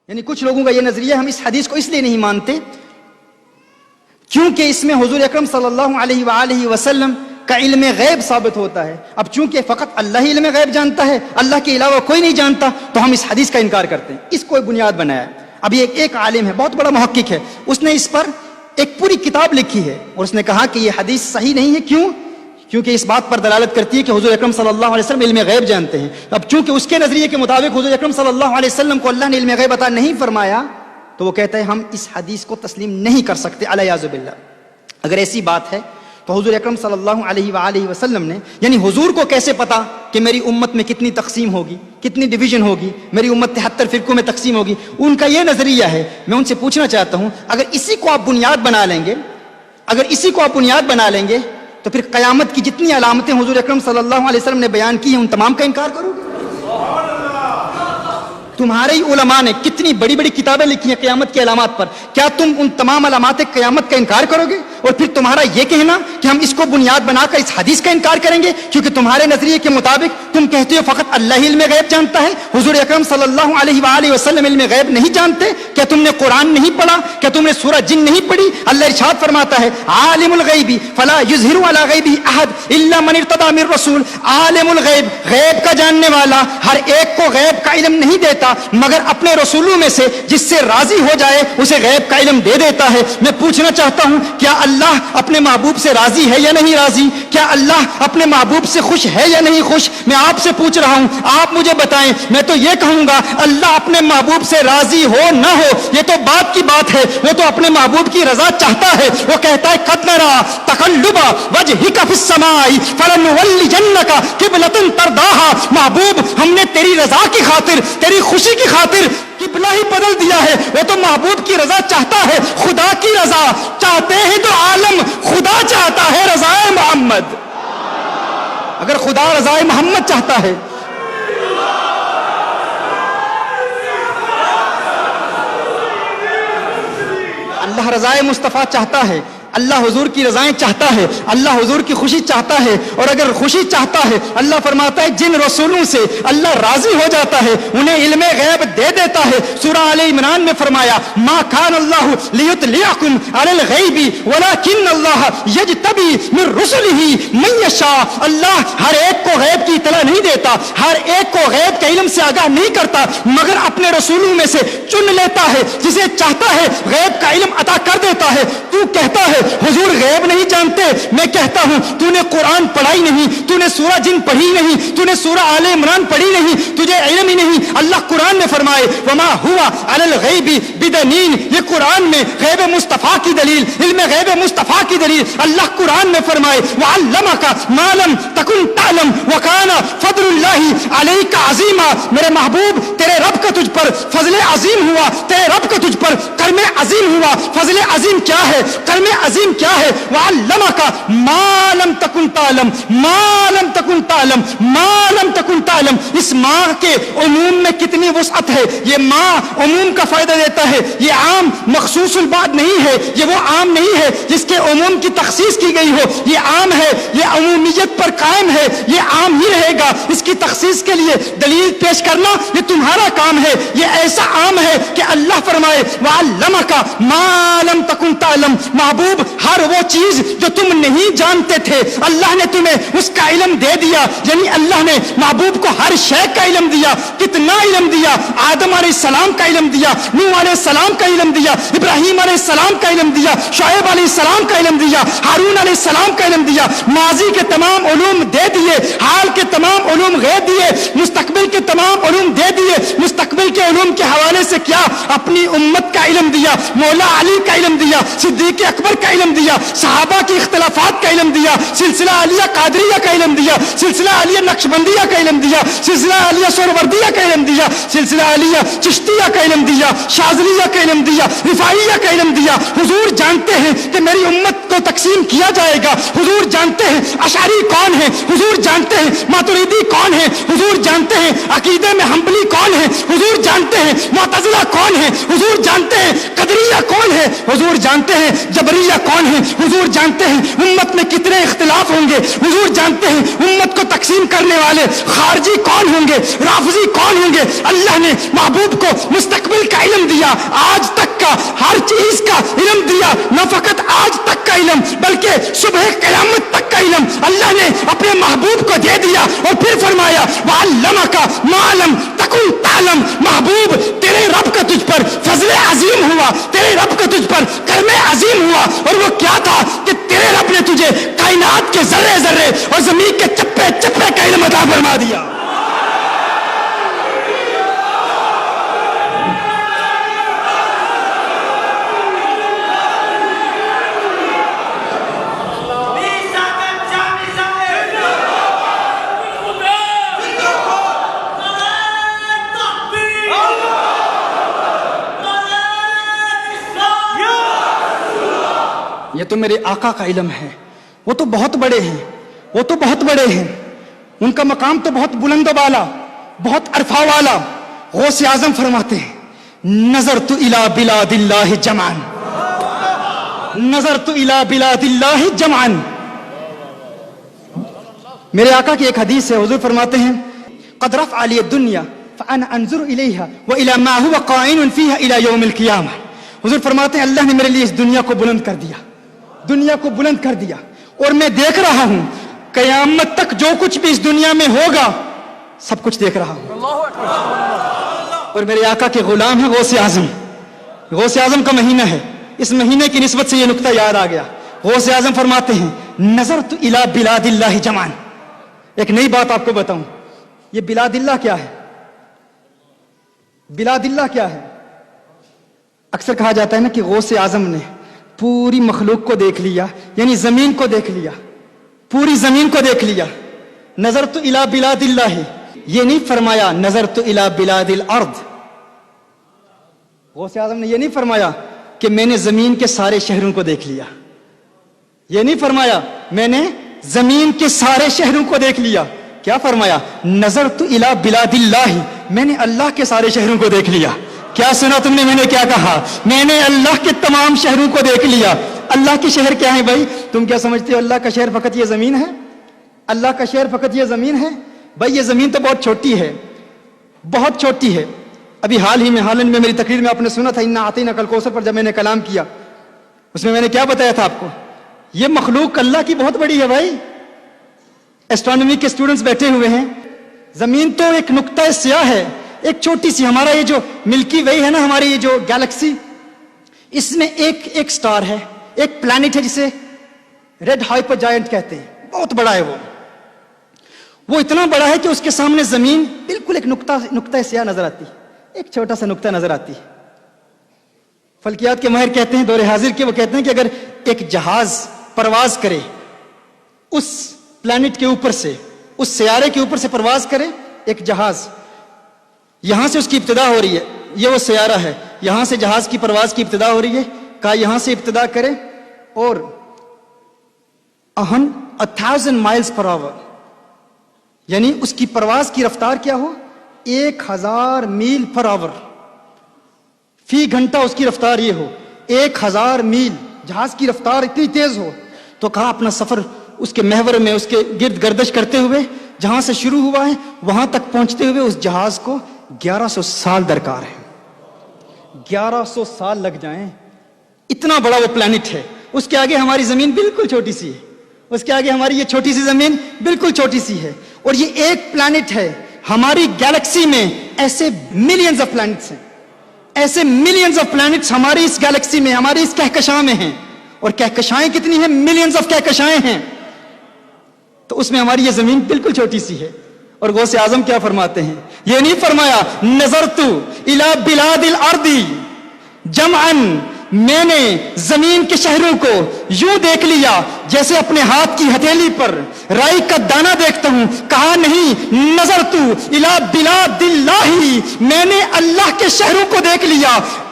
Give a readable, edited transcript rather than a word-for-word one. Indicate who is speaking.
Speaker 1: یعنی کچھ لوگوں کا یہ نظریہ ہم اس حدیث کو اس لیے نہیں مانتے کیونکہ اس میں حضور اکرم صلی اللہ علیہ وآلہ وسلم کا علم غیب ثابت ہوتا ہے. اب چونکہ فقط اللہ ہی علم غیب جانتا ہے, اللہ کے علاوہ کوئی نہیں جانتا, تو ہم اس حدیث کا انکار کرتے ہیں. اس کو بنیاد بنایا ہے. اب یہ ایک عالم ہے, بہت بڑا محقق ہے, اس نے اس پر ایک پوری کتاب لکھی ہے اور اس نے کہا کہ یہ حدیث صحیح نہیں ہے. کیوں؟ کیونکہ اس بات پر دلالت کرتی ہے کہ حضور اکرم صلی اللہ علیہ وسلم علم غیب جانتے ہیں. اب چونکہ اس کے نظریے کے مطابق حضور اکرم صلی اللہ علیہ وسلم کو اللہ نے علم غیب عطا نہیں فرمایا, تو وہ کہتا ہے ہم اس حدیث کو تسلیم نہیں کر سکتے علیاذ باللہ. اگر ایسی بات ہے تو حضور اکرم صلی اللہ علیہ وآلہ وسلم نے, یعنی حضور کو کیسے پتا کہ میری امت میں کتنی تقسیم ہوگی, کتنی ڈویژن ہوگی, میری امت 73 فرقوں میں تقسیم ہوگی, ان کا یہ نظریہ ہے. میں ان سے پوچھنا چاہتا ہوں, اگر اسی کو آپ بنیاد بنا لیں گے, اگر اسی کو آپ بنیاد بنا لیں گے, تو پھر قیامت کی جتنی علامتیں حضور اکرم صلی اللہ علیہ وسلم نے بیان کی ہیں ان تمام کا انکار کرو گے؟ تمہارے ہی علماء نے کتنی بڑی بڑی کتابیں لکھی ہیں قیامت کی علامات پر, کیا تم ان تمام علامات قیامت کا انکار کرو گے؟ اور پھر تمہارا یہ کہنا کہ ہم اس کو بنیاد بنا کر اس حدیث کا انکار کریں گے کیونکہ تمہارے نظریے کے مطابق تم کہتے ہو فقط اللہ ہی علم غیب جانتا ہے, حضور اکرم صلی اللہ علیہ وآلہ وسلم علم غیب نہیں جانتے. کیا تم نے قرآن نہیں پڑھا؟ کیا تم نے سورہ جن نہیں پڑھی؟ اللہ ارشاد فرماتا ہے عالم الغیب فلا یظہر علی غیبہ احد الا من ارتضی من رسول. عالم الغیب, غیب کا جاننے والا ہر ایک کو غیب کا علم نہیں دیتا مگر اپنے رسولوں میں سے جس سے راضی ہو جائے اسے غیب کا علم دے دیتا ہے. میں پوچھنا چاہتا ہوں, کیا اللہ اپنے محبوب سے راضی ہے یا نہیں راضی؟ کیا اللہ اپنے محبوب سے خوش ہے یا نہیں خوش؟ میں آپ سے پوچھ رہا ہوں, آپ مجھے بتائیں. میں تو یہ کہوں گا اللہ اپنے محبوب سے راضی ہو نہ ہو یہ تو بات کی بات ہے, وہ تو اپنے محبوب کی رضا چاہتا ہے. وہ کہتا ہے قد نرى تقلب وجهك في السماء فلنولينك قبلة ترضاها. محبوب ہم نے تیری رضا کی خاطر, تیری خوشی کی خاطر قبلہ ہی بدل دیا ہے. وہ تو محبوب کی رضا چاہتا ہے, خدا کی رضا چاہتے ہیں تو عالم خدا چاہتا ہے رضا محمد. اگر خدا رضا محمد چاہتا ہے, اللہ رضا مصطفیٰ چاہتا ہے, اللہ حضور کی رضائیں چاہتا ہے, اللہ حضور کی خوشی چاہتا ہے. اور اگر خوشی چاہتا ہے, اللہ فرماتا ہے جن رسولوں سے اللہ راضی ہو جاتا ہے انہیں علم غیب دے دیتا ہے. سورہ آل عمران میں فرمایا ما کان اللہ لیطلعکم علی الغیب ولکن اللہ یجتبی من رسلہ من یشاء. اللہ ہر ایک کو غیب کی اطلاع نہیں دیتا, ہر ایک کو غیب کے علم سے آگاہ نہیں کرتا, مگر اپنے رسولوں میں سے چن لیتا ہے, جسے چاہتا ہے غیب کا علم عطا کر دیتا ہے. تو کہتا ہے حضور غیب نہیں جانتے, میں کہتا ہوں تو نے قرآن پڑھائی نہیں, تو نے سورہ جن پڑھی نہیں, تو نے سورہ آل عمران پڑھی نہیں, تجھے علم ہی نہیں. اللہ قرآن میں فرمائے وما ہوا علی الغیب بدنین, یہ قرآن میں غیب مصطفیٰ کی دلیل, علم غیب مصطفیٰ کی دلیل. اللہ قرآن میں فرمائے وعلمک ما لم تکن تعلم وکان فضل اللہ علیک عظیما. میرے محبوب تیرے رب کا تجھ پر فضل عظیم ہوا, تیرے رب کا تجھ پر کرم عظیم ہوا. فضل عظیم کیا ہے, کرم عظیم کیا ہے؟ وعلمک ما لم تکن تعلم, ما لم تکن تعلم, ما لم تکن تعلم. اس ماں کے عموم میں کتنی وسعت ہے. یہ ماں عموم کا فائدہ دیتا ہے, یہ عام مخصوص البعد نہیں ہے, یہ وہ عام نہیں ہے جس کے عموم کی تخصیص کی گئی ہو. یہ عام ہے, یہ عمومیت پر قائم ہے, یہ عام ہی رہے گا. اس کی تخصیص کے لیے دلیل پیش کرنا یہ تمہارا کام ہے. یہ ایسا عام ہے کہ اللہ فرمائے وعلمک ما لم تکن تعلم. محبوب ہر وہ چیز جو تم نہیں جانتے تھے اللہ نے تمہیں اس کا علم دے دیا. یعنی اللہ نے محبوب کو ہر شے کا علم دیا. کتنا علم دیا؟ آدم علیہ السلام کا علم دیا, نوح علیہ السلام کا علم دیا, ابراہیم علیہ السلام کا علم دیا, شعیب علیہ السلام کا علم دیا, ہارون علیہ السلام کا علم دیا. ماضی کے تمام علوم دے دیے, حال کے تمام علوم غیب دیے, مستقبل کے تمام علوم دے دیے. مستقبل کے علوم کے حوالے سے کیا اپنی امت کا علم دیا, مولا علی کا علم دیا, صدیق اکبر کا علم دیا, صحابہ کی اختلافات کا علم دیا, سلسلہ عالیہ قادریہ کا علم دیا, سلسلہ عالیہ نقشبندیہ کا علم دیا, سلسلہ عالیہ سہروردیہ کا علم دیا, سلسلہ عالیہ چشتیہ کا علم دیا, شاذلیہ کا علم دیا, رفاعیہ کا علم دیا. حضور جانتے ہیں کہ میری امت کو تقسیم کیا جائے گا. حضور جانتے ہیں اشعری کون ہے, حضور جانتے ہیں ماتریدی کون ہے, حضور جانتے ہیں عقیدے میں حنبلی کون ہے, حضور جانتے ہیں معتزلہ کون ہے حضور جانتے ہیں, قدریہ کون ہے حضور جانتے ہیں, جبریہ کون ہے حضور جانتے ہیں, امت میں کتنے اختلاف ہوں گے حضور جانتے ہیں, امت کو تقسیم کرنے والے خارجی کون ہوں گے, رافضی کون ہوں گے. اللہ نے محبوب کو مستقبل کا علم دیا, آج تک کا ہر چیز کا علم دیا, نہ فقط آج تک کا علم بلکہ صبح قیامت تک کا علم اللہ نے اپنے محبوب کو دے دیا. اور پھر فرمایا وَعَلَّمَكَ مَا لَمْ تَكُنْ تَعْلَمْ. محبوب تیرے رب کا تجھ پر فضل عظیم ہوا, تیرے رب کا تجھ پر کرم عظیم ہوا, اور وہ کیا تھا کہ تیرے رب نے تجھے کائنات کے ذرے ذرے اور زمین کے چپے چپے کا علم عطا فرما دیا. یہ تو میرے آقا کا علم ہے, وہ تو بہت بڑے ہیں, وہ تو بہت بڑے ہیں, ان کا مقام تو بہت بلند و بالا, بہت عرفہ والا. غوث اعظم فرماتے ہیں نظرت الی بلاد اللہ جمعا, نظرت الی بلاد اللہ جمعا. میرے آقا کی ایک حدیث ہے, حضور فرماتے ہیں قد رفع لی الدنیا فانا انظر الیہا والی ما هو قائم فیہا الی یوم القیامہ. حضور فرماتے ہیں اللہ نے میرے لیے اس دنیا کو بلند کر دیا, دنیا کو بلند کر دیا, اور میں دیکھ رہا ہوں قیامت تک جو کچھ بھی اس دنیا میں ہوگا سب کچھ دیکھ رہا ہوں. اور میرے آقا کے غلام ہیں غوث اعظم. غوث اعظم کا مہینہ ہے, اس مہینے کی نسبت سے یہ نقطہ یاد آ گیا. غوث اعظم فرماتے ہیں نظرت الی بلاد اللہ جمعا. ایک نئی بات آپ کو بتاؤں, یہ بلاد اللہ کیا ہے؟ بلاد اللہ کیا ہے؟ اکثر کہا جاتا ہے نا کہ غوث اعظم نے پوری مخلوق کو دیکھ لیا, یعنی زمین کو دیکھ لیا, پوری زمین کو دیکھ لیا. نظرت الی بلاد اللہ, یہ نہیں فرمایا نظرت الی بلاد الارض. غوث اعظم نے یہ نہیں فرمایا کہ میں نے زمین کے سارے شہروں کو دیکھ لیا, یہ نہیں فرمایا میں نے زمین کے سارے شہروں کو دیکھ لیا. کیا فرمایا نظرت الی بلاد اللہ, میں نے اللہ کے سارے شہروں کو دیکھ لیا. کیا سنا تم نے, میں نے کیا کہا؟ میں نے اللہ کے تمام شہروں کو دیکھ لیا. اللہ کے شہر کیا ہیں بھائی؟ تم کیا سمجھتے ہو اللہ کا شہر فقط یہ زمین ہے؟ اللہ کا شہر فقط یہ زمین ہے؟ بھائی یہ زمین تو بہت چھوٹی ہے, بہت چھوٹی ہے. ابھی حال ہی میں ہالینڈ میں میری تقریر میں آپ نے سنا تھا انا اعطیناک الکوثر پر جب میں نے کلام کیا, اس میں نے کیا بتایا تھا آپ کو؟ یہ مخلوق اللہ کی بہت بڑی ہے بھائی. ایسٹرونومی کے اسٹوڈنٹس بیٹھے ہوئے ہیں, زمین تو ایک نقطہ سیاہ ہے, ایک چھوٹی سی. ہمارا یہ جو ملکی وے ہے نا, ہماری یہ جو گیلیکسی, اس میں ایک سٹار ہے, ایک پلانٹ ہے جسے ریڈ ہائپر جائنٹ کہتے ہیں, بہت بڑا ہے وہ اتنا بڑا ہے کہ اس کے سامنے زمین بالکل ایک نقطہ سیاہ نظر آتی, ایک چھوٹا سا نقطہ نظر آتی. فلکیات کے ماہر کہتے ہیں دور حاضر کے, وہ کہتے ہیں کہ اگر ایک جہاز پرواز کرے اس پلانٹ کے اوپر سے, اس سیارے کے اوپر سے پرواز کرے ایک جہاز, یہاں سے اس کی ابتدا ہو رہی ہے, یہ وہ سیارہ ہے, یہاں سے جہاز کی پرواز کی ابتدا ہو رہی ہے, کہا یہاں سے ابتدا کرے اور 1000 miles per hour, یعنی اس کی پرواز کی رفتار کیا ہو 1000 میل پر آور, فی گھنٹہ اس کی رفتار یہ ہو 1000 میل, جہاز کی رفتار اتنی تیز ہو. تو کہا اپنا سفر اس کے محور میں اس کے گرد گردش کرتے ہوئے جہاں سے شروع ہوا ہے وہاں تک پہنچتے ہوئے اس جہاز کو 1100 سال درکار ہے, 1100 سال لگ جائیں. اتنا بڑا وہ پلانٹ ہے, اس کے آگے ہماری زمین بالکل چھوٹی سی ہے, اس کے آگے ہماری یہ چھوٹی سی زمین بالکل چھوٹی سی ہے. اور یہ ایک پلانٹ ہے, ہماری گیلیکسی میں ایسے ملینز آف پلانٹس ہیں, ایسے ملینز آف پلانٹس ہماری اس گیلیکسی میں, ہماری اس کہکشاں میں ہیں. اور کہکشائیں کتنی ہیں؟ ملینز آف کہکشائیں ہیں. تو اس میں ہماری یہ زمین بالکل چھوٹی سی ہے. اور غوث اعظم کیا فرماتے ہیں؟ یہ نہیں فرمایا نظرت الی بلاد الارض جمعا, میں نے زمین کے شہروں کو یوں دیکھ لیا جیسے اپنے ہاتھ کی ہتھیلی پر رائی کا دانہ دیکھتا ہوں. کہا نہیں نظرت الی بلاد اللہ, میں نے اللہ کے شہروں کو دیکھ لیا.